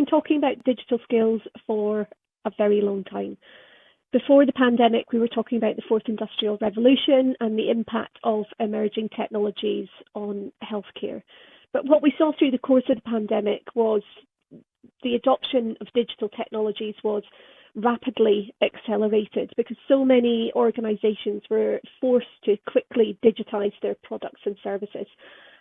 been talking about digital skills for a very long time. Before the pandemic, we were talking about the fourth industrial revolution and the impact of emerging technologies on healthcare. But what we saw through the course of the pandemic was the adoption of digital technologies was rapidly accelerated because so many organizations were forced to quickly digitize their products and services.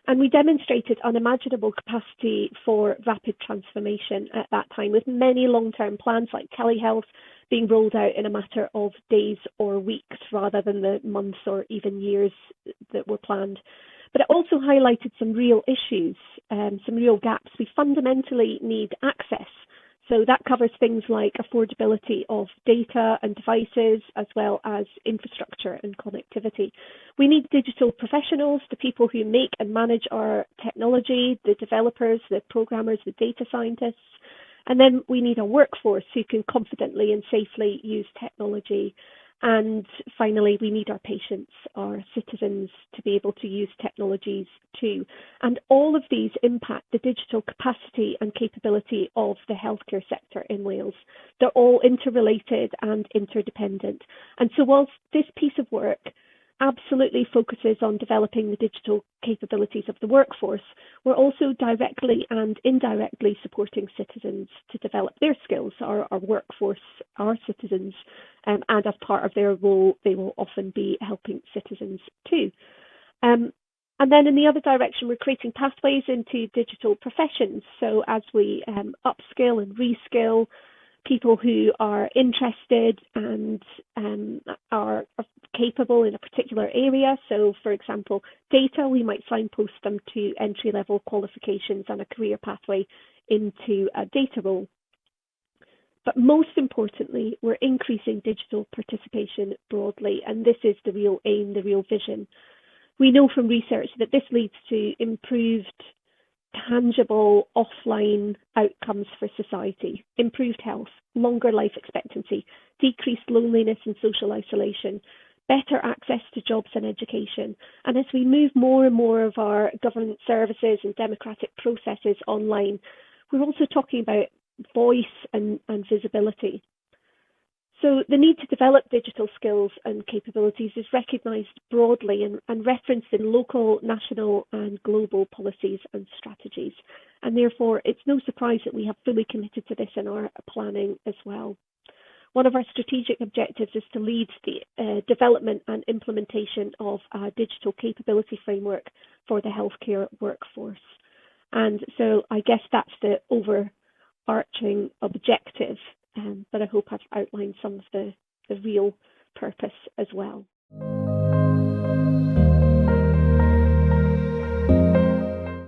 And we demonstrated unimaginable capacity for rapid transformation at that time, with many long-term plans like telehealth being rolled out in a matter of days or weeks rather than the months or even years that were planned. But it also highlighted some real issues, some real gaps. We fundamentally need access. So that covers things like affordability of data and devices, as well as infrastructure and connectivity. We need digital professionals, the people who make and manage our technology, the developers, the programmers, the data scientists. And then we need a workforce who can confidently and safely use technology. And finally, we need our patients, our citizens, to be able to use technologies too. And all of these impact the digital capacity and capability of the healthcare sector in Wales. They're all interrelated and interdependent. And so whilst this piece of work absolutely focuses on developing the digital capabilities of the workforce, we're also directly and indirectly supporting citizens to develop their skills, our workforce, our citizens, and as part of their role, they will often be helping citizens too. And then in the other direction, we're creating pathways into digital professions. So as we upskill and reskill people who are interested and are capable in a particular area. So, for example, data, we might signpost them to entry-level qualifications and a career pathway into a data role. But most importantly, we're increasing digital participation broadly, and this is the real aim, the real vision. We know from research that this leads to improved tangible offline outcomes for society, improved health, longer life expectancy, decreased loneliness and social isolation, better access to jobs and education. And as we move more and more of our government services and democratic processes online, we're also talking about voice and visibility. So the need to develop digital skills and capabilities is recognised broadly and referenced in local, national and global policies and strategies. And therefore, it's no surprise that we have fully committed to this in our planning as well. One of our strategic objectives is to lead the development and implementation of a digital capability framework for the healthcare workforce. And so I guess that's the overarching objective. But I hope I've outlined some of the real purpose as well.